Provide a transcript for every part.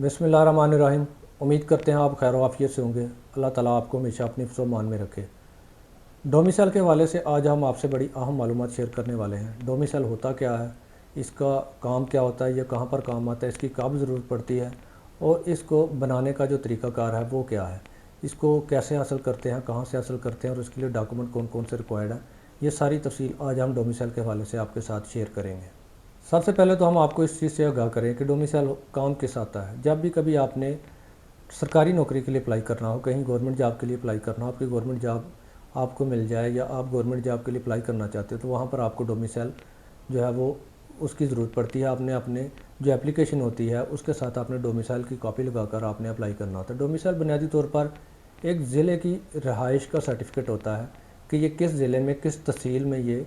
बिस्मिल्लाहिर्रहमानिर्रहीम। उम्मीद करते हैं आप खैर वाफियत से होंगे। अल्लाह ताला आपको हमेशा अपनी मान में रखे। डोमिसाइल के हवाले से आज हम आपसे बड़ी अहम मालूमात शेयर करने वाले हैं। डोमिसाइल होता क्या है, इसका काम क्या होता है, यह कहाँ पर काम आता है, इसकी कब ज़रूरत पड़ती है और इसको बनाने का जो तरीक़ाकार है वो क्या है, इसको कैसे हासिल करते हैं, कहाँ से हासिल करते हैं और इसके लिए डॉक्यूमेंट कौन कौन से रिक्वायर्ड है, ये सारी तफसील आज हम डोमिसाइल के हवाले से आपके साथ शेयर करेंगे। सबसे पहले तो हम आपको इस चीज़ से आगाह करें कि डोमिसाइल काम किस आता है। जब भी कभी आपने सरकारी नौकरी के लिए अप्लाई करना हो, कहीं गवर्नमेंट जॉब के लिए अप्लाई करना हो, आपकी गवर्नमेंट जॉब आपको मिल जाए या आप गवर्नमेंट जॉब के लिए अप्लाई करना चाहते हो, तो वहाँ पर आपको डोमिसाइल जो है वो उसकी ज़रूरत पड़ती है। आपने अपने जो एप्लीकेशन होती है उसके साथ आपने डोमिसाइल की कॉपी लगाकर आपने अप्लाई करना होता है। डोमिसाइल बुनियादी तौर पर एक ज़िले की रहाइश का सर्टिफिकेट होता है कि ये किस ज़िले में, किस तहसील में ये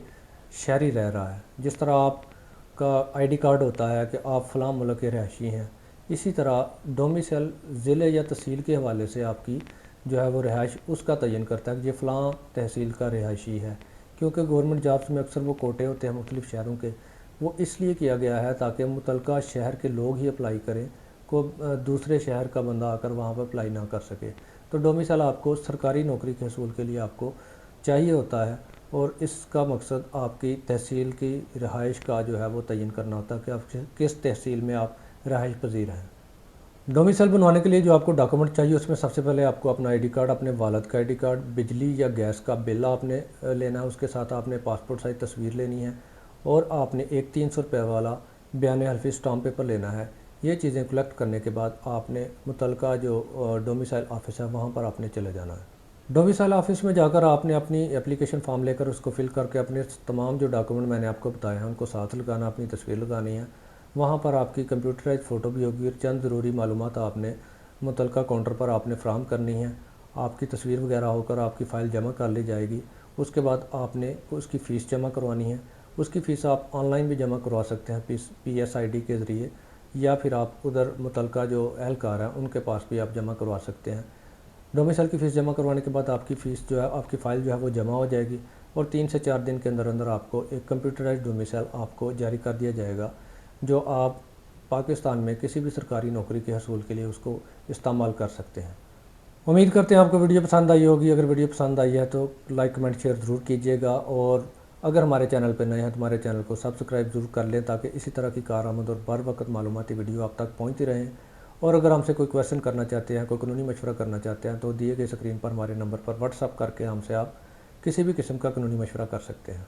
शहरी रह रहा है। जिस तरह आपका आईडी कार्ड होता है कि आप फ़लाँ मुल्क के रहायशी हैं, इसी तरह डोमिसाइल ज़िले या तहसील के हवाले से आपकी जो है वो रिहाइश उसका तयन करता है कि ये फ़लाँ तहसील का रिहायशी है। क्योंकि गवर्नमेंट जॉब्स में अक्सर वो कोटे होते हैं मुख्तलिफ़ शहरों के, वो इसलिए किया गया है ताकि मुतलका शहर के लोग ही अप्लाई करें, को दूसरे शहर का बंदा आकर वहाँ पर अप्लाई ना कर सके। तो डोमिसाइल आपको सरकारी नौकरी के हसूल के लिए आपको चाहिए होता है और इसका मकसद आपकी तहसील की रिहाइश का जो है वो तयन करना होता है कि आप किस तहसील में आप रिहाइश पजीर हैं। डोमिसाइल बनवाने के लिए जो आपको डॉक्यूमेंट चाहिए उसमें सबसे पहले आपको अपना आईडी कार्ड, अपने वालिद का आईडी कार्ड, बिजली या गैस का बिल आपने लेना है, उसके साथ आपने पासपोर्ट साइज़ तस्वीर लेनी है और आपने एक 300 रुपये वाला बयान हल्फी स्टाम्प पेपर लेना है। ये चीज़ें कलेक्ट करने के बाद आपने मुतलका जो डोमिसाइल ऑफिस है वहाँ पर आपने चले जाना है। डोमिसाइल ऑफिस में जाकर आपने अपनी एप्लीकेशन फॉर्म लेकर उसको फिल करके अपने तमाम जो डॉक्यूमेंट मैंने आपको बताए हैं उनको साथ लगाना, अपनी तस्वीर लगानी है। वहाँ पर आपकी कंप्यूटराइज फ़ोटो भी होगी और चंद ज़रूरी मालूमात आपने मुतलका काउंटर पर आपने फ्राहम करनी है। आपकी तस्वीर वगैरह होकर आपकी फ़ाइल जमा कर ली जाएगी। उसके बाद आपने उसकी फ़ीस जमा करवानी है। उसकी फ़ीस आप ऑनलाइन भी जमा करवा सकते हैं PSID के ज़रिए, या फिर आप उधर मुतलका जो एहलकार हैं उनके पास भी आप जमा करवा सकते हैं। डोमिसाइल की फ़ीस जमा करवाने के बाद आपकी फ़ीस जो है, आपकी फ़ाइल जो है वो जमा हो जाएगी और 3 से 4 दिन के अंदर अंदर आपको एक कंप्यूटराइज्ड डोमिसाइल आपको जारी कर दिया जाएगा, जो आप पाकिस्तान में किसी भी सरकारी नौकरी के हसूल के लिए उसको इस्तेमाल कर सकते हैं। उम्मीद करते हैं आपको वीडियो पसंद आई होगी। अगर वीडियो पसंद आई है तो लाइक कमेंट शेयर ज़रूर कीजिएगा और अगर हमारे चैनल पर नए हैं तो हमारे चैनल को सब्सक्राइब ज़रूर कर लें ताकि इसी तरह की कारआमद और बर वक्त मालूमाती वीडियो आप तक पहुँचती रहें। और अगर हमसे कोई क्वेश्चन करना चाहते हैं, कोई कानूनी मशवरा करना चाहते हैं, तो दिए गए स्क्रीन पर हमारे नंबर पर व्हाट्सअप करके हमसे आप किसी भी किस्म का कानूनी मशवरा कर सकते हैं।